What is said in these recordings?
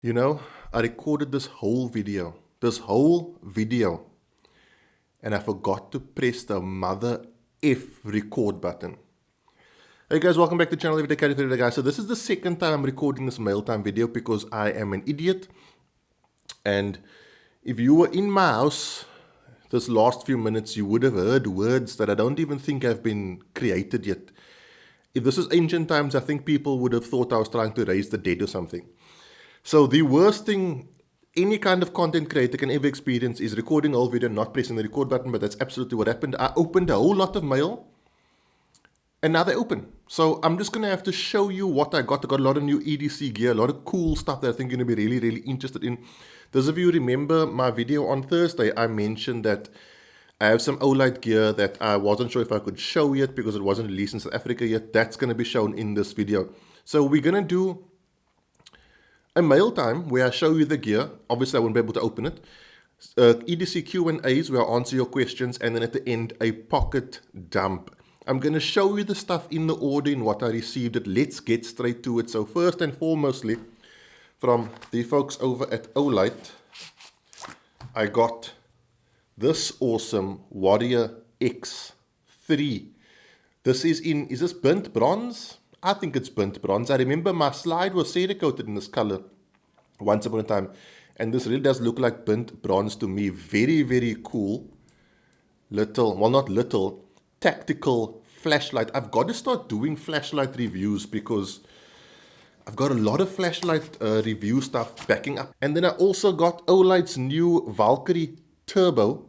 You know, I recorded this whole video, and I forgot to press the mother F record button. Hey guys, welcome back to the channel. Everyday Carry Through, guys. So this is the second time I'm recording this mail time video because I am an idiot. And if you were in my house this last few minutes, you would have heard words that I don't even think have been created yet. If this is ancient times, I think people would have thought I was trying to raise the dead or something. So the worst thing any kind of content creator can ever experience is recording a whole video and not pressing the record button, but that's absolutely what happened. I opened a whole lot of mail, and now they're open. So I'm just going to have to show you what I got. I got a lot of new EDC gear, a lot of cool stuff that I think you're going to be really, really interested in. Those of you who remember my video on Thursday, I mentioned that I have some Olight gear that I wasn't sure if I could show yet because it wasn't released in South Africa yet. That's going to be shown in this video. So we're going to do a mail time where I show you the gear. Obviously, I won't be able to open it. EDC Q&As where I answer your questions, and then at the end, a pocket dump. I'm going to show you the stuff in the order in what I received it. Let's get straight to it. So first and foremostly, from the folks over at Olight, I got this awesome Warrior X3. This is this burnt bronze? I think it's burnt bronze. I remember my slide was Cerakoted in this color once upon a time. And this really does look like burnt bronze to me. Very, very cool. Tactical flashlight. I've got to start doing flashlight reviews because I've got a lot of flashlight review stuff backing up. And then I also got Olight's new Valkyrie Turbo.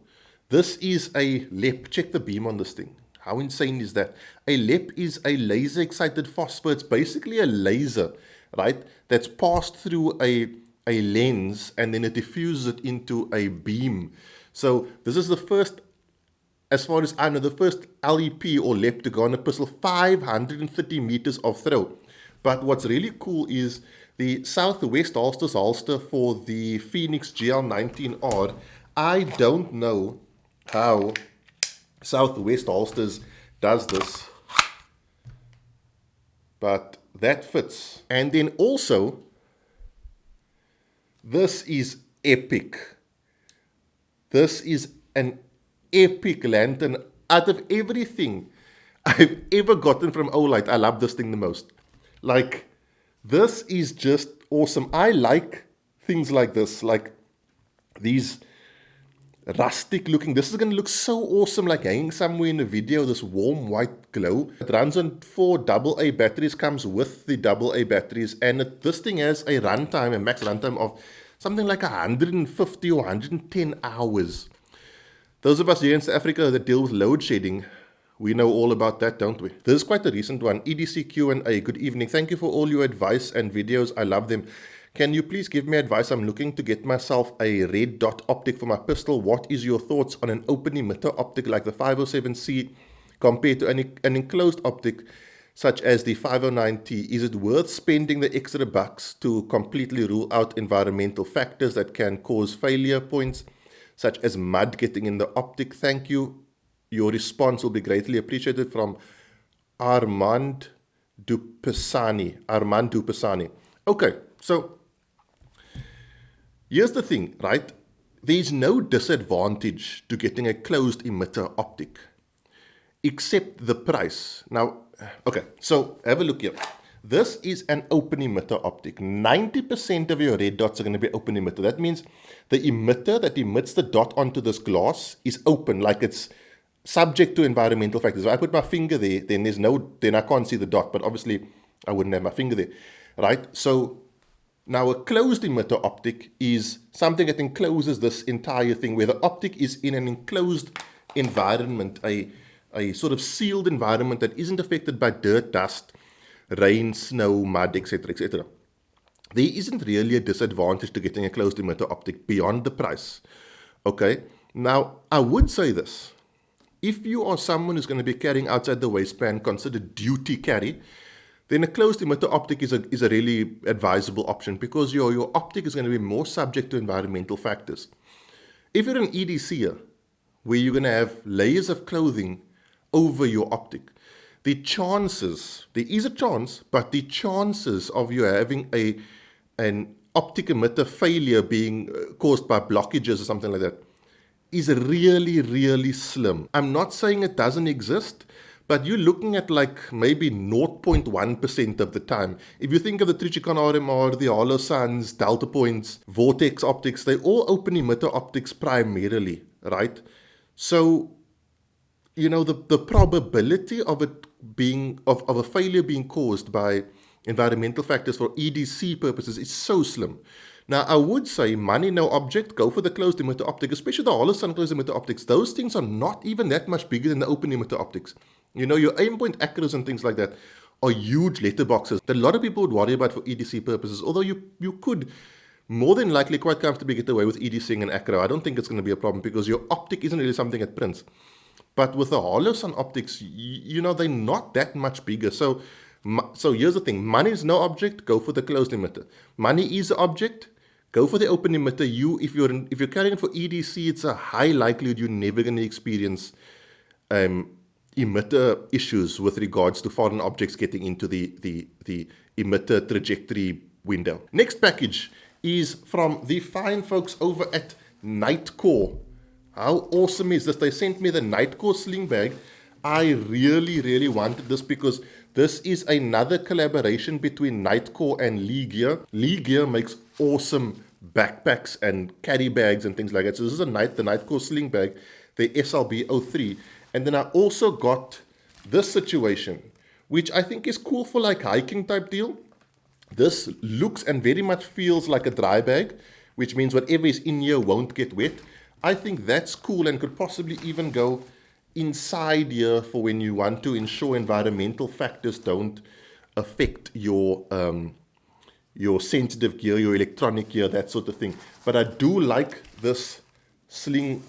This is a LEP. Check the beam on this thing. How insane is that? A LEP is a laser excited phosphor. It's basically a laser, right? That's passed through a lens and then it diffuses it into a beam. So this is the first, as far as I know, the first LEP or LEP to go on a pistol, 530 meters of throw. But what's really cool is the Southwest holster for the Phoenix GL19R. I don't know how Southwest holsters does this, but that fits. And then also, this is epic. This is an epic lantern. Out of everything I've ever gotten from Olight, I love this thing the most. Like, this is just awesome. I like things like this, like these rustic looking. This is going to look so awesome, like hanging somewhere in a video, this warm white glow. It runs on 4 AA batteries, comes with the AA batteries, and this thing has a runtime, a max runtime of something like 150 or 110 hours. Those of us here in South Africa that deal with load shedding, we know all about that, don't we? This is quite a recent one. EDC Q&A. Good evening. Thank you for all your advice and videos. I love them. Can you please give me advice? I'm looking to get myself a red dot optic for my pistol. What is your thoughts on an open emitter optic like the 507C compared to an enclosed optic such as the 509T? Is it worth spending the extra bucks to completely rule out environmental factors that can cause failure points, such as mud getting in the optic? Thank you. Your response will be greatly appreciated. From Armand Dupesani. Okay, so here's the thing, right? There's no disadvantage to getting a closed emitter optic, except the price. Now, okay, so have a look here. This is an open emitter optic. 90% of your red dots are going to be open emitter. That means the emitter that emits the dot onto this glass is open, like it's subject to environmental factors. If I put my finger there, then I can't see the dot, but obviously I wouldn't have my finger there, right? So now a closed emitter optic is something that encloses this entire thing, where the optic is in an enclosed environment, a sort of sealed environment that isn't affected by dirt, dust, rain, snow, mud, etc., etc. There isn't really a disadvantage to getting a closed emitter optic beyond the price. Okay, now I would say this. If you are someone who's going to be carrying outside the waistband, considered duty carry, then a closed emitter optic is a really advisable option because your optic is going to be more subject to environmental factors. If you're an EDCer, where you're going to have layers of clothing over your optic, there is a chance, but the chances of you having an optic emitter failure being caused by blockages or something like that is really, really slim. I'm not saying it doesn't exist, but you're looking at like maybe 0.1% of the time. If you think of the Trichicon RMR, the Holosuns, Delta Points, Vortex optics, they all open emitter optics primarily, right? So, you know, the probability of it being, of a failure being caused by environmental factors for EDC purposes is so slim. Now, I would say money, no object, go for the closed emitter optic, especially the Holosun closed emitter optics. Those things are not even that much bigger than the open emitter optics. You know, your aim point acros and things like that are huge letterboxes that a lot of people would worry about for EDC purposes, although you could more than likely quite comfortably get away with EDCing and acro. I don't think it's going to be a problem because your optic isn't really something it prints. But with the Holosun optics, you know, they're not that much bigger. So here's the thing. Money is no object, go for the closed emitter. Money is an object, go for the open emitter. If you're carrying it for EDC, it's a high likelihood you're never going to experience emitter issues with regards to foreign objects getting into the emitter trajectory window. Next package is from the fine folks over at Nightcore. How awesome is this? They sent me the Nightcore sling bag. I really, really wanted this because this is another collaboration between Nightcore and Lee Gear. Lee Gear makes awesome backpacks and carry bags and things like that. So this is the Nightcore sling bag, the SLB03. And then I also got this situation, which I think is cool for like hiking type deal. This looks and very much feels like a dry bag, which means whatever is in here won't get wet. I think that's cool and could possibly even go inside here for when you want to ensure environmental factors don't affect your sensitive gear, your electronic gear, that sort of thing. But I do like this sling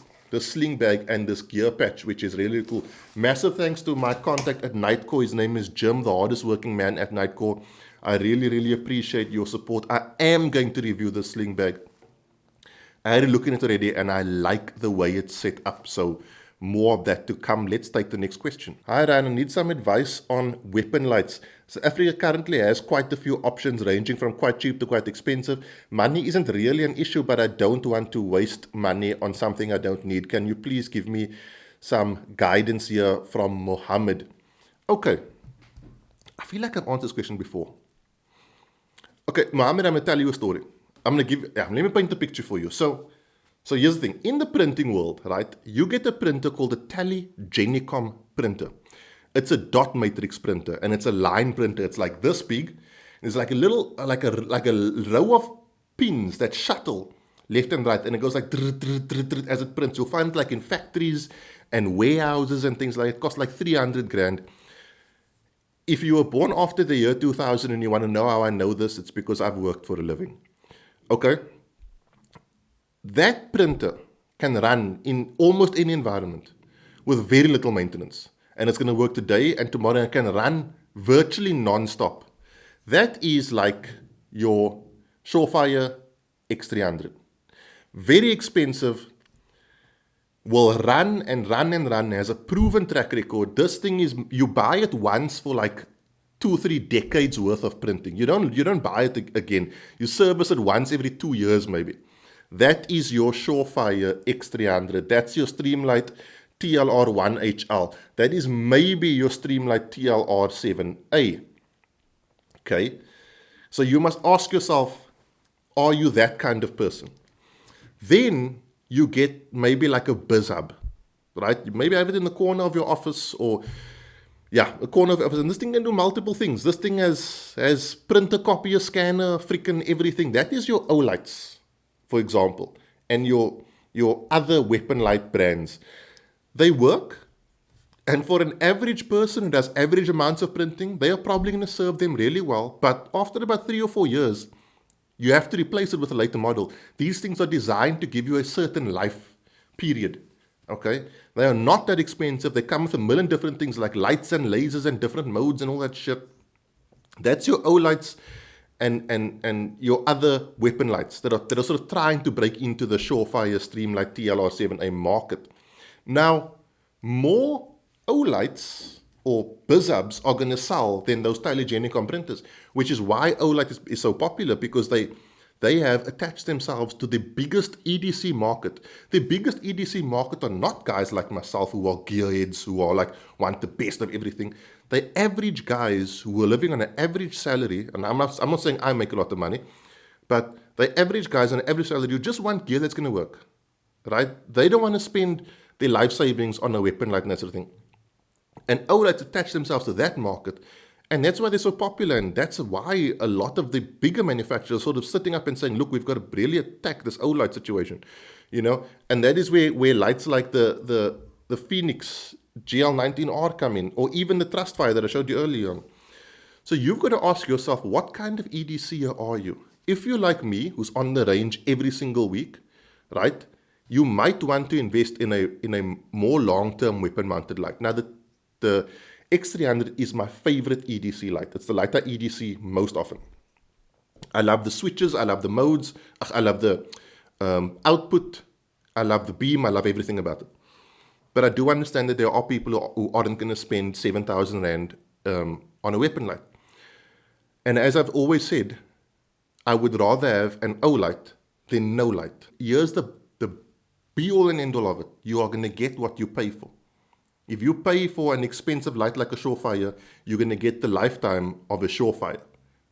bag and this gear patch, which is really cool. Massive thanks to my contact at Nightcore. His name is Jim, the hardest working man at Nightcore. I really, really appreciate your support. I am going to review the sling bag. I had a look at it already and I like the way it's set up. So more of that to come. Let's take the next question. Hi Ryan, I need some advice on weapon lights. South Africa currently has quite a few options ranging from quite cheap to quite expensive. Money isn't really an issue, but I don't want to waste money on something I don't need. Can you please give me some guidance here from Mohammed? Okay. I feel like I've answered this question before. Okay, Mohammed, I'm going to tell you a story. Let me paint the picture for you. So here's the thing. In the printing world, right, you get a printer called a Tally-Genicom printer. It's a dot matrix printer and it's a line printer. It's like this big. It's like a little, like a row of pins that shuttle left and right, and it goes like as it prints. You'll find it like in factories and warehouses and things like that. It costs like 300 grand. If you were born after the year 2000 and you want to know how I know this, it's because I've worked for a living. Okay, that printer can run in almost any environment with very little maintenance. And it's going to work today and tomorrow and can run virtually non-stop. That is like your Surefire X300. Very expensive, will run and run and run, has a proven track record. This thing is, you buy it once for like 2-3 decades worth of printing. You don't buy it again. You service it once every 2 years maybe. That is your Surefire X300. That's your Streamlight TLR1HL. That is maybe your Streamlight TLR7A. Okay? So you must ask yourself, are you that kind of person? Then you get maybe like a BizHub, right? You maybe have it in the corner of your office or a corner of your office. And this thing can do multiple things. This thing has printer, copier, scanner, freaking everything. That is your Olights, for example, and your other weapon light brands. They work, and for an average person who does average amounts of printing, they are probably going to serve them really well. But after about 3 or 4 years, you have to replace it with a later model. These things are designed to give you a certain life period. Okay? They are not that expensive. They come with a million different things like lights and lasers and different modes and all that shit. That's your Olights and your other weapon lights that are sort of trying to break into the Surefire Streamlight TLR7A market. Now, more Olights or BizHubs are going to sell than those Tally-Genicom printers, which is why Olight is so popular, because they they have attached themselves to the biggest EDC market. The biggest EDC market are not guys like myself who are gearheads, who are like, want the best of everything. The average guys who are living on an average salary, and I'm not saying I make a lot of money, but the average guys on an average salary who just want gear that's going to work, right? They don't want to spend their life savings on a weapon like that sort of thing. And Oulight's attached themselves to that market. And that's why they're so popular, and that's why a lot of the bigger manufacturers are sort of sitting up and saying, look, we've got to really attack this Olight situation, and that is where lights like the Phoenix GL19R come in, or even the Trustfire that I showed you earlier on. So you've got to ask yourself, what kind of EDC are you? If you're like me, who's on the range every single week, right, you might want to invest in a more long-term weapon-mounted light. Now, the X300 is my favorite EDC light. It's the light I EDC most often. I love the switches, I love the modes, I love the output, I love the beam, I love everything about it. But I do understand that there are people who aren't going to spend 7,000 Rand on a weapon light. And as I've always said, I would rather have an Olight than no light. Here's the be-all and end-all of it. You are going to get what you pay for. If you pay for an expensive light like a Surefire, you're going to get the lifetime of a Surefire.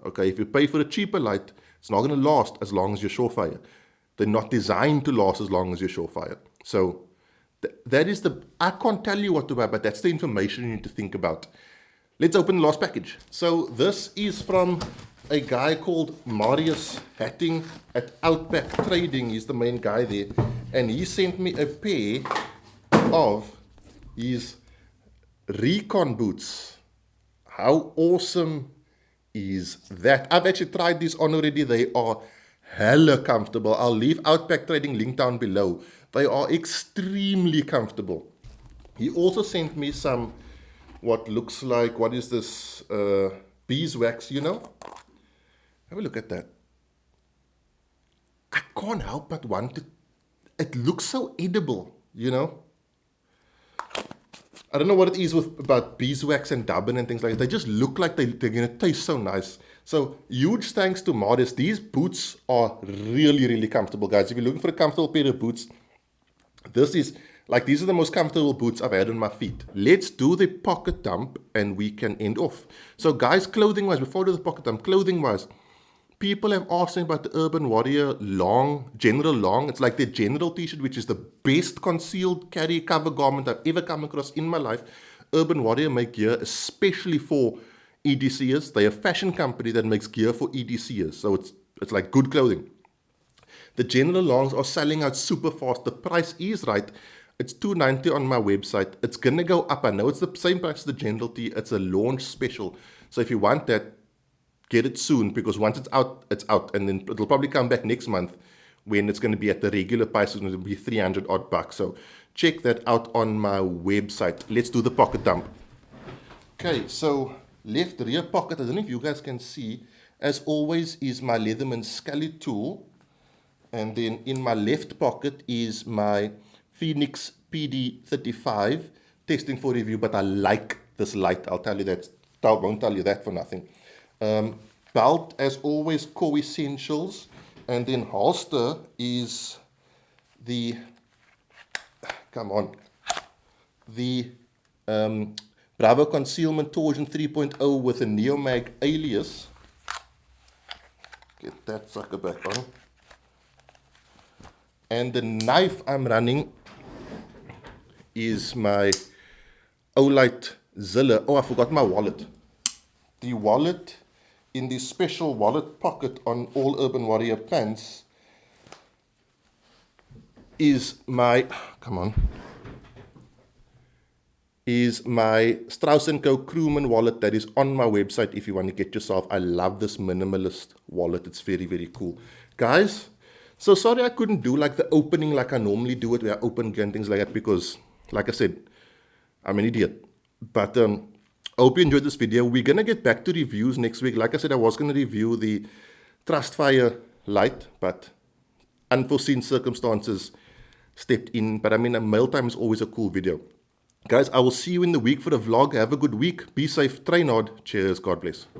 Okay, if you pay for a cheaper light, it's not going to last as long as your Surefire. They're not designed to last as long as your Surefire. So that is I can't tell you what to buy, but that's the information you need to think about. Let's open the last package. So this is from a guy called Marius Hatting at Outback Trading. He's the main guy there. And he sent me a pair of his Recon boots. How awesome is that? I've actually tried these on already. They are hella comfortable. I'll leave Outback Trading link down below. They are extremely comfortable. He also sent me some, what looks like, what is this, beeswax, Have a look at that. I can't help but want to, it looks so edible, I don't know what it is about beeswax and dubbin and things like that. They just look like they're going to taste so nice. So huge thanks to Marius. These boots are really, really comfortable, guys. If you're looking for a comfortable pair of boots, these are the most comfortable boots I've had on my feet. Let's do the pocket dump and we can end off. So guys, clothing-wise, before I do the pocket dump, clothing-wise, people have asked me about the Urban Warrior General Long. It's like the General t-shirt, which is the best concealed carry cover garment I've ever come across in my life. Urban Warrior make gear especially for EDCers. They're a fashion company that makes gear for EDCers. So it's like good clothing. The General Longs are selling out super fast. The price is right. It's $290 on my website. It's going to go up. I know it's the same price as the General T. It's a launch special. So if you want that, get it soon, because once it's out, it's out. And then it'll probably come back next month when it's going to be at the regular price. It's going to be 300 odd bucks. So check that out on my website. Let's do the pocket dump. Okay, so left rear pocket. I don't know if you guys can see. As always is my Leatherman Scully tool. And then in my left pocket is my Phoenix PD35 testing for review. But I like this light. I'll tell you that. I won't tell you that for nothing. Belt, as always, Core Essentials. And then holster is the, Bravo Concealment Torsion 3.0 with a Neomag alias. Get that sucker back on. And the knife I'm running is my Olight Zilla. Oh, I forgot my wallet. The wallet in the special wallet pocket on all Urban Warrior pants is my, is my Strauss & Co. Crewman wallet that is on my website if you want to get yourself. I love this minimalist wallet. It's very, very cool. Guys, so sorry I couldn't do like the opening like I normally do it, where I open and things like that, because, like I said, I'm an idiot. But I hope you enjoyed this video. We're going to get back to reviews next week. Like I said, I was going to review the Trustfire light, but unforeseen circumstances stepped in. But I mean, a mail time is always a cool video. Guys, I will see you in the week for the vlog. Have a good week. Be safe. Train hard. Cheers. God bless.